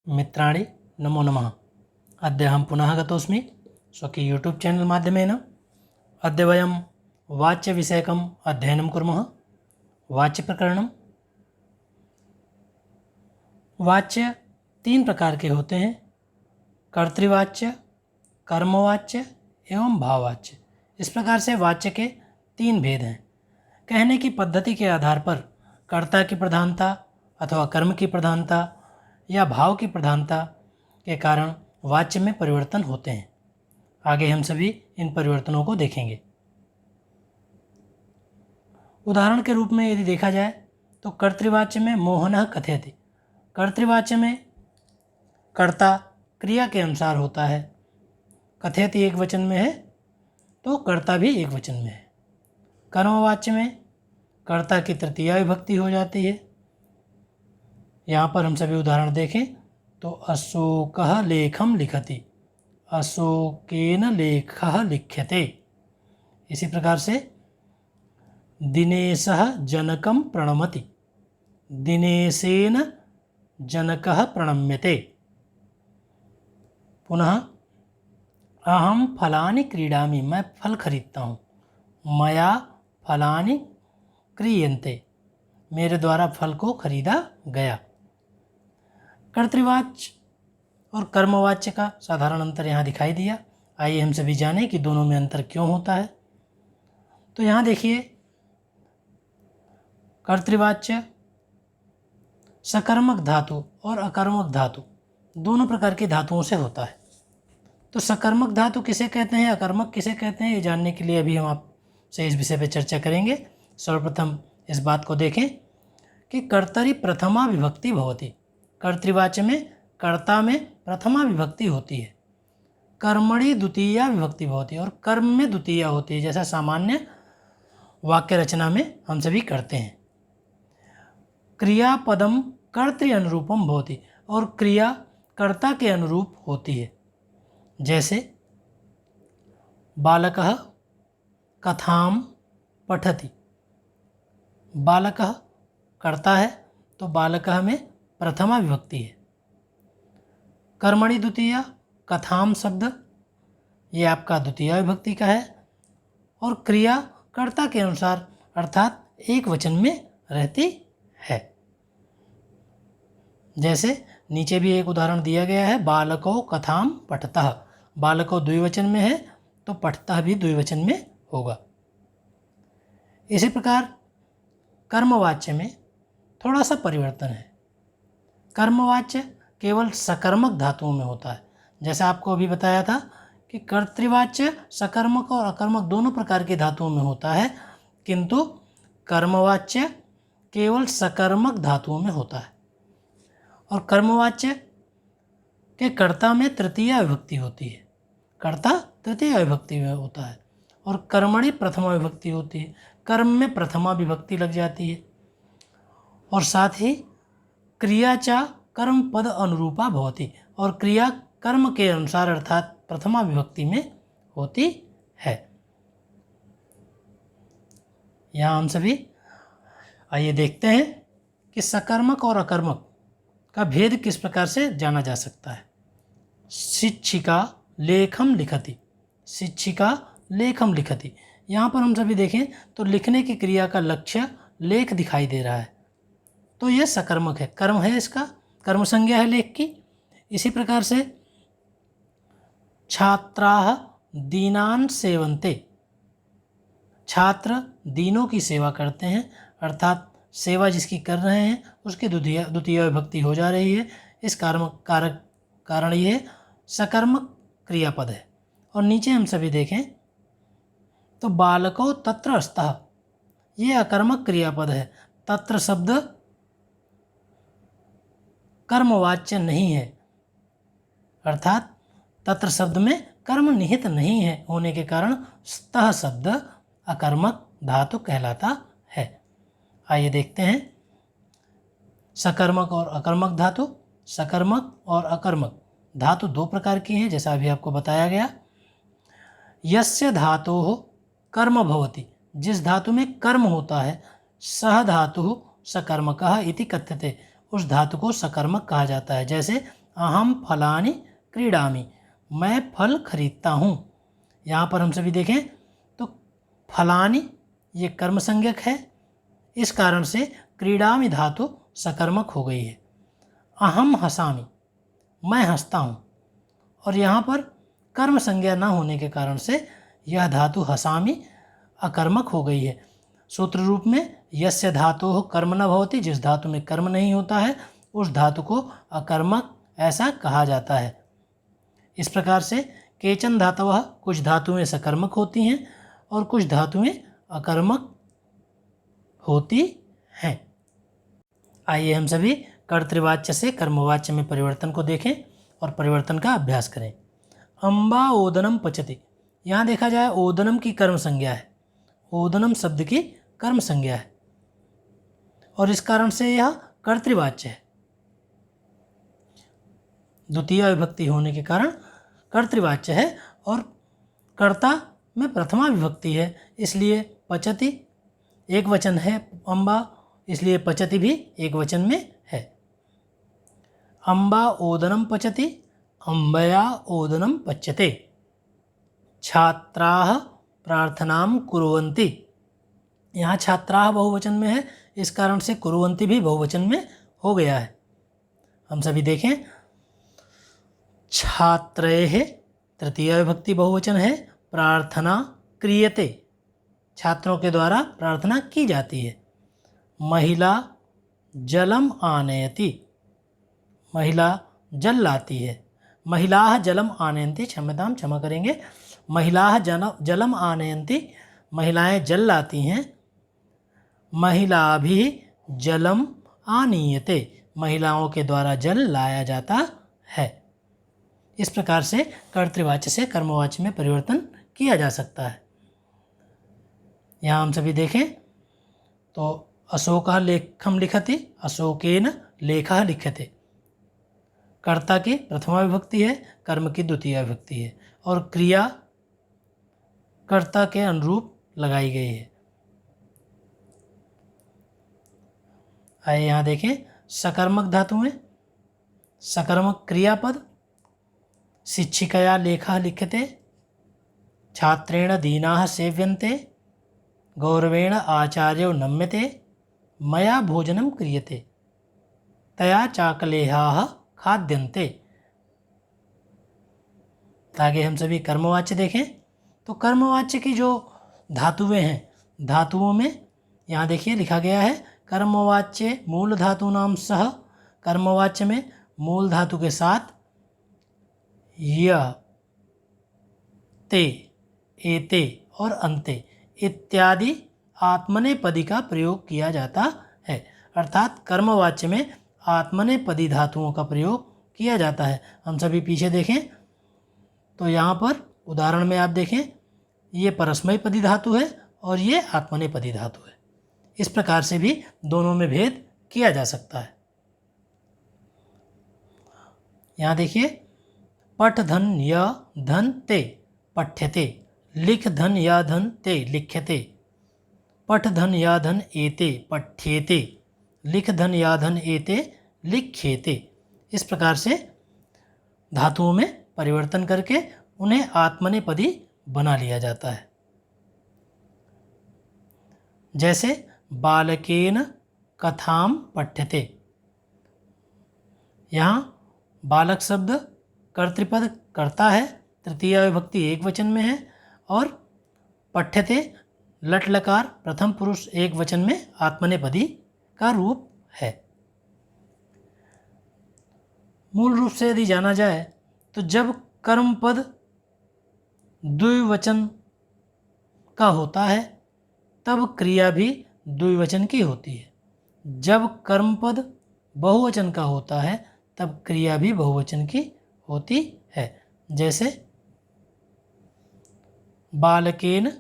मित्राणि नमो नमः। अद्य अहं पुनः गतोऽस्मि स्वकीय यूट्यूब् चैनल् माध्यमेन। अद्य वयं वाच्यविषयकम् अध्ययनं कुर्मः। वाच्यप्रकरणं। वाच्य तीन प्रकार के होते हैं: कर्तृवाच्य, कर्मवाच्य एवं भाववाच्य। इस प्रकार से वाच्य के तीन भेद हैं। कहने की पद्धति के आधार पर कर्ता की प्रधानता अथवा कर्म की प्रधानता या भाव की प्रधानता के कारण वाच्य में परिवर्तन होते हैं। आगे हम सभी इन परिवर्तनों को देखेंगे। उदाहरण के रूप में यदि देखा जाए तो कर्तृवाच्य में मोहनः कथयति। कर्तृवाच्य में कर्ता क्रिया के अनुसार होता है। कथयति एक वचन में है तो कर्ता भी एक वचन में है। कर्मवाच्य में कर्ता की तृतीया विभक्ति हो जाती है। यहाँ पर हम सभी उदाहरण देखें तो अशोकः लेखं लिखति, अशोकेन लेखः लिख्यते। इसी प्रकार से दिनेशः जनकं प्रणमति, दिनेशेन जनकः प्रणम्यते। पुनः अहं फलानि क्रीडामि, मैं फल खरीदता हूँ। मया फलानि क्रीयन्ते, मेरे द्वारा फल को खरीदा गया। कर्तृवाच्य और कर्मवाच्य का साधारण अंतर यहाँ दिखाई दिया। आइए हम सभी जानें कि दोनों में अंतर क्यों होता है। तो यहाँ देखिए, कर्तृवाच्य सकर्मक धातु और अकर्मक धातु दोनों प्रकार की धातुओं से होता है। तो सकर्मक धातु किसे कहते हैं, अकर्मक किसे कहते हैं, ये जानने के लिए अभी हम आपसे इस विषय पर चर्चा करेंगे। सर्वप्रथम इस बात को देखें कि कर्तरि प्रथमा विभक्ति भवति। कर्तृवाच्य में कर्ता में प्रथमा विभक्ति होती है। कर्मणि द्वितीया विभक्ति भवति, और कर्म में द्वितीया होती है, जैसा सामान्य वाक्य रचना में हम सभी करते हैं। क्रियापदम कर्तृ अनुरूपम भवति, और क्रिया कर्ता के अनुरूप होती है। जैसे बालकः कथां पठति। बालकः कर्ता है तो बालकः में प्रथमा विभक्ति है। कर्मणि द्वितीया, कथाम शब्द ये आपका द्वितीया विभक्ति का है, और क्रिया कर्ता के अनुसार अर्थात एक वचन में रहती है। जैसे नीचे भी एक उदाहरण दिया गया है, बालको कथाम पठतः। बालको द्विवचन में है तो पठतः भी द्विवचन में होगा। इसी प्रकार कर्मवाच्य में थोड़ा सा परिवर्तन है। कर्मवाच्य केवल सकर्मक धातुओं में होता है। जैसा आपको अभी बताया था कि कर्तृवाच्य सकर्मक और अकर्मक दोनों प्रकार की धातुओं में होता है, किंतु कर्मवाच्य केवल सकर्मक धातुओं में होता है। और कर्मवाच्य के कर्ता में तृतीया विभक्ति होती है। कर्ता तृतीया विभक्ति में होता है, और कर्मणि प्रथमा विभक्ति होती है। कर्म में प्रथमा विभक्ति लग जाती है, और साथ ही क्रिया च कर्म पद अनुरूपा भवति, और क्रिया कर्म के अनुसार अर्थात प्रथमा विभक्ति में होती है। यहाँ हम सभी आइए देखते हैं कि सकर्मक और अकर्मक का भेद किस प्रकार से जाना जा सकता है। शिक्षिका लेखम लिखति, शिक्षिका लेखम लिखति। यहाँ पर हम सभी देखें तो लिखने की क्रिया का लक्ष्य लेख दिखाई दे रहा है, तो यह सकर्मक है, कर्म है, इसका कर्म संज्ञा है लेख की। इसी प्रकार से छात्राः दीनान् सेवन्ते, छात्र दीनों की सेवा करते हैं, अर्थात सेवा जिसकी कर रहे हैं उसकी द्वितीय विभक्ति हो जा रही है। इस कारण ये सकर्मक क्रियापद है। और नीचे हम सभी देखें तो बालको तत्र स्तः, ये अकर्मक क्रियापद है। तत्र शब्द कर्मवाच्य नहीं है, अर्थात तत्र शब्द में कर्म निहित नहीं है होने के कारण स्तः शब्द अकर्मक धातु कहलाता है। आइए देखते हैं सकर्मक और अकर्मक धातु। सकर्मक और अकर्मक धातु दो प्रकार की हैं, जैसा अभी आपको बताया गया। यस्य धातोः कर्म भवति, जिस धातु में कर्म होता है, सह धातुः सकर्मकः इति कथ्यते, उस धातु को सकर्मक कहा जाता है। जैसे अहम फलानि क्रीडामि, मैं फल खरीदता हूँ। यहाँ पर हम सभी देखें तो फलानि ये कर्म संज्ञक है, इस कारण से क्रीडामि धातु सकर्मक हो गई है। अहम हसामि, मैं हंसता हूँ, और यहाँ पर कर्म संज्ञा न होने के कारण से यह धातु हसामि अकर्मक हो गई है। सूत्र रूप में यस्य धातु कर्म न भवति, जिस धातु में कर्म नहीं होता है उस धातु को अकर्मक ऐसा कहा जाता है। इस प्रकार से केचन धातवः, कुछ धातुएं सकर्मक होती हैं और कुछ धातुएं अकर्मक होती हैं। आइए हम सभी कर्तृवाच्य से कर्मवाच्य में परिवर्तन को देखें और परिवर्तन का अभ्यास करें। अम्बा ओदनम पचति, यहाँ देखा जाए ओदनम की कर्म संज्ञा है, ओदनम शब्द की कर्म संज्ञा है और इस कारण से यह कर्तृवाच्य है। द्वितीय विभक्ति होने के कारण कर्तृवाच्य है और कर्ता में प्रथमा विभक्ति है, इसलिए पचति एक वचन है अम्बा, इसलिए पचति भी एक वचन में है। अम्बा ओदनम पचति, अम्बया ओदनम पच्यते। छात्राः प्रार्थनां कुर्वन्ति, यहाँ छात्राः बहुवचन में है, इस कारण से कुर्वन्ति भी बहुवचन में हो गया है। हम सभी देखें, छात्रैः तृतीय विभक्ति बहुवचन है, प्रार्थना क्रियते, छात्रों के द्वारा प्रार्थना की जाती है। महिला जलम आनयति, महिला जल लाती है। महिलाः जलम आनयन्ति, क्षमा करेंगे, महिलाः जलम आनयन्ति, महिलाएं जल लाती हैं। महिलाभिः जलम आनीयते, महिलाओं के द्वारा जल लाया जाता है। इस प्रकार से कर्तृवाच्य से कर्मवाच्य में परिवर्तन किया जा सकता है। यहाँ हम सभी देखें तो अशोकः लेखम लिखति, अशोकेन लेखः लिख्यते। कर्ता की प्रथमा विभक्ति है, कर्म की द्वितीय विभक्ति है और क्रिया कर्ता के अनुरूप लगाई गई है। आइए यहाँ देखें, सकर्मक धातुएं, सकर्मक क्रियापद, शिक्षिकया लेखः लिख्यते, छात्रेण दीनाः सेव्यन्ते, गौरवेण आचार्यो नम्यते, मया भोजनं क्रियते, तया चाकलेहाः खाद्यन्ते। आगे हम सभी कर्मवाच्य देखें तो कर्मवाच्य की जो धातुएं हैं, धातुओं में यहाँ देखिए लिखा गया है कर्मवाच्य मूल धातु नाम सह, कर्मवाच्य में मूल धातु के साथ य, ते, एते और अन्ते इत्यादि आत्मनेपदी का प्रयोग किया जाता है। अर्थात कर्मवाच्य में आत्मनेपदी धातुओं का प्रयोग किया जाता है। हम सभी पीछे देखें तो यहाँ पर उदाहरण में आप देखें, ये परस्मैपदी धातु है और ये आत्मनेपदी धातु है। इस प्रकार से भी दोनों में भेद किया जा सकता है। यहाँ देखिए, पठ धन य धन ते पठ्यते, लिख धन या धन ते लिख्यते, पठ धन या धन एते पठ्येते, लिख धन या धन एते लिख्येते। इस प्रकार से धातुओं में परिवर्तन करके उन्हें आत्मनेपदी बना लिया जाता है। जैसे बालकेन कथां पठ्यते, यहाँ बालक शब्द कर्तृपद कर्ता है, तृतीय विभक्ति एक वचन में है और पठ्यते लट लकार प्रथम पुरुष एक वचन में आत्मनेपदी का रूप है। मूल रूप से यदि जाना जाए तो जब कर्मपद द्विवचन का होता है तब क्रिया भी द्विवचन की होती है। जब कर्मपद बहुवचन का होता है तब क्रिया भी बहुवचन की होती है। जैसे बालकेन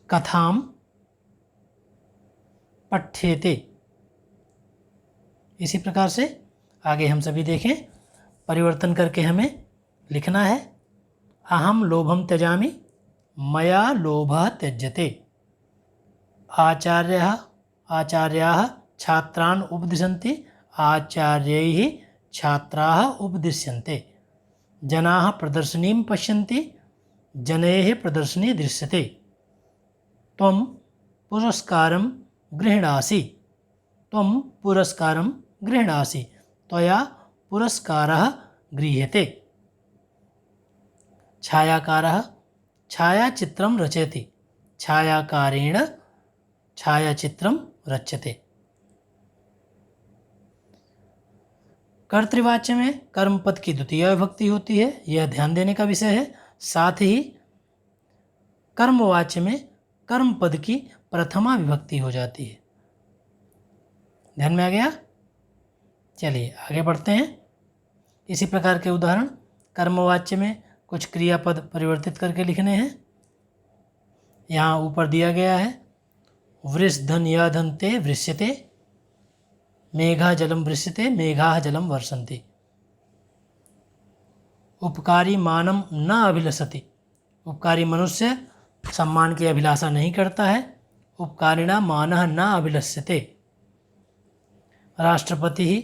कथां पठ्येते। इसी प्रकार से आगे हम सभी देखें, परिवर्तन करके हमें लिखना है, अहम लोभम त्यजामि, मया लोभः त्यज्यते। आचार्याः छात्रान् उपदिशन्ति, आचार्यैः छात्राः उपदिश्यन्ते। जनाः प्रदर्शनीं पश्यन्ति, जनैः प्रदर्शनी दृश्यते। त्वं पुरस्कारं गृह्णासि, त्वं पुरस्कारं गृह्णासि, त्वया पुरस्कारः गृह्यते। छायाकारः छायाचित्रं रचयति, छायाकारेण छायाचित्रं रच्यते। कर्तृवाच्य में कर्मपद की द्वितीय विभक्ति होती है, यह ध्यान देने का विषय है। साथ ही कर्मवाच्य में कर्मपद की प्रथमा विभक्ति हो जाती है। ध्यान में आ गया? चलिए आगे बढ़ते हैं। इसी प्रकार के उदाहरण कर्मवाच्य में कुछ क्रियापद परिवर्तित करके लिखने हैं। यहाँ ऊपर दिया गया है, वृषधन्याधन्ते वृष्यते, मेघा जलम वृष्यते, मेघाः जलम वर्षन्ति। उपकारी मानम न अभिलषति, उपकारी मनुष्य सम्मान की अभिलाषा नहीं करता है। उपकारिणा मानः न अभिलष्यते। राष्ट्रपति ही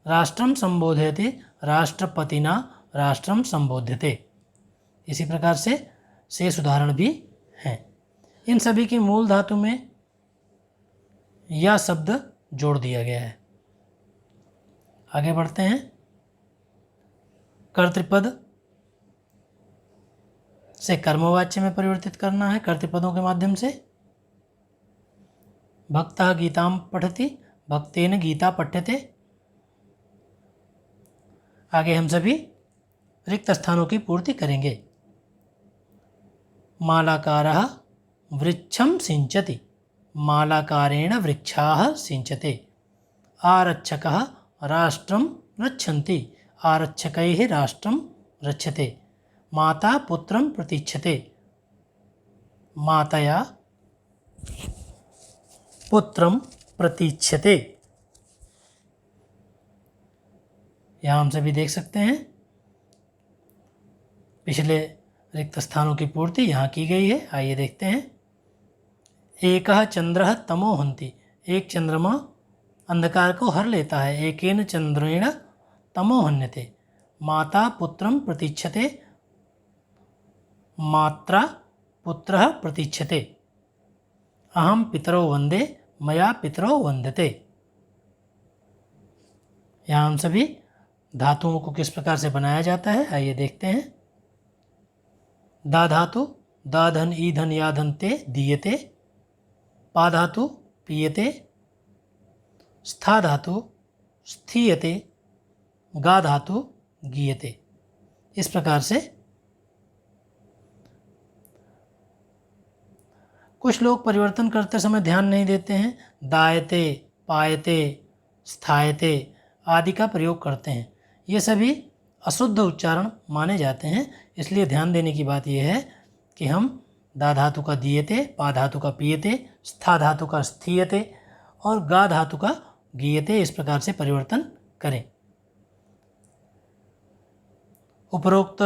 राष्ट्रम संबोधयति, राष्ट्रपतिना राष्ट्रम संबोध्यते। इसी प्रकार से शेष उदाहरण भी हैं। इन सभी की मूल धातु में यह शब्द जोड़ दिया गया है। आगे बढ़ते हैं। कर्तृपद से कर्मवाच्य में परिवर्तित करना है कर्तृपदों के माध्यम से। भक्तः गीतां पठति, भक्तेन गीता पठ्यते। आगे हम सभी रिक्त स्थानों की पूर्ति करेंगे। मालाकारः वृक्षं सिंचति, मालाकारेण वृक्षाः सिंचते। आरक्षकः राष्ट्रं रक्षन्ति, आरक्षकैः राष्ट्रं रक्षते। माता पुत्रं प्रतीक्षते, मातया पुत्रं प्रतीक्षते। यहाँ हम सभी देख सकते हैं पिछले रिक्त स्थानों की पूर्ति यहाँ की गई है। आइए देखते हैं। एकः चंद्रः तमो हन्ति, एक चंद्रमा अंधकार को हर लेता है। एकेन चंद्रेण तमो हन्यते। माता पुत्रं प्रतीक्षते, मात्रा पुत्रः प्रतीक्षते। अहं पितरौ वन्दे, मया पितरौ वन्द्यते। यहाँ हम सभी धातुओं को किस प्रकार से बनाया जाता है आइए देखते हैं। दा धातु दा धन ई धन या धन ते दीयते। पा धातु पीयते। स्था धातु स्थीयते। गा धातु गीयते। इस प्रकार से कुछ लोग परिवर्तन करते समय ध्यान नहीं देते हैं, दायते, पायते, स्थायते आदि का प्रयोग करते हैं। ये सभी अशुद्ध उच्चारण माने जाते हैं। इसलिए ध्यान देने की बात यह है कि हम दा धातु का दीयते, पा धातु का पीयते, स्था धातु का स्थीयते और गा धातु का गीयते इस प्रकार से परिवर्तन करें। उपरोक्त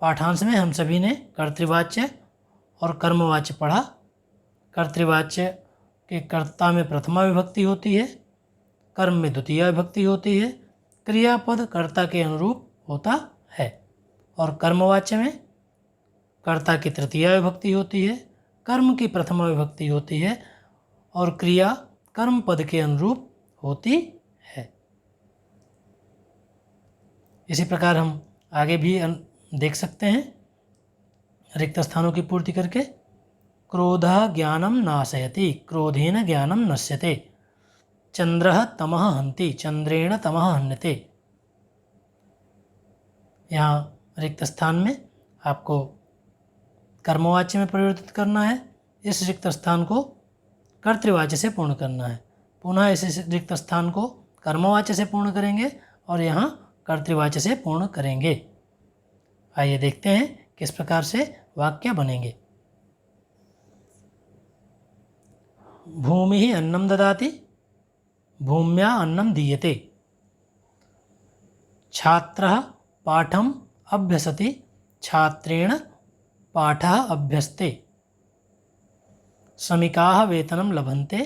पाठांश में हम सभी ने कर्तृवाच्य और कर्मवाच्य पढ़ा। कर्तृवाच्य के कर्ता में प्रथमा विभक्ति होती है, कर्म में द्वितीय विभक्ति होती है, क्रियापद कर्ता के अनुरूप होता है। और कर्मवाच्य में कर्ता की तृतीय विभक्ति होती है, कर्म की प्रथमा विभक्ति होती है और क्रिया कर्म पद के अनुरूप होती है। इसी प्रकार हम आगे भी देख सकते हैं रिक्त स्थानों की पूर्ति करके। क्रोधः ज्ञानं नाशयति, क्रोधेन ज्ञानं नश्यते। चंद्रः तमः हन्ति, चंद्रेण तमः हन्यते। यहाँ रिक्त स्थान में आपको कर्मवाच्य में परिवर्तित करना है। इस रिक्त स्थान को कर्तृवाच्य से पूर्ण करना है। पुनः इस रिक्त स्थान को कर्मवाच्य से पूर्ण करेंगे और यहाँ कर्तृवाच्य से पूर्ण करेंगे। आइए देखते हैं किस प्रकार से वाक्य बनेंगे। भूमिः अन्नं ददाति, भूम्या अन्नं दीयते। छात्रः पाठम् अभ्यसति, छात्रेण पाठः अभ्यस्ते। श्रमिकाः वेतनं लभन्ते,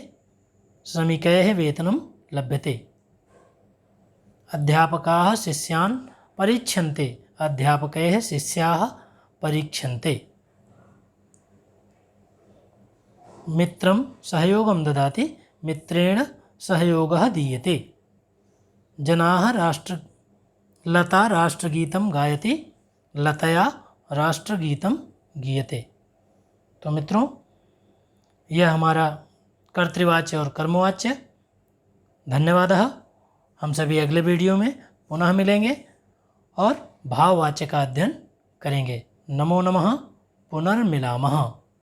श्रमिकैः वेतनं लभ्यते। अध्यापकाः शिष्यान् परीक्षन्ते, अध्यापकैः शिष्याः परीक्षन्ते। मित्रं सहयोगं ददाति, मित्रेण सहयोगः दीयते। लता राष्ट्रगीतं गायति, लतया राष्ट्रगीतं गीयते। तो मित्रों, यह हमारा कर्तृवाच्य और कर्मवाच्य। धन्यवाद। हम सभी अगले वीडियो में पुनः मिलेंगे और भाववाच्य का अध्ययन करेंगे। नमो नमः, पुनर्मिलामः।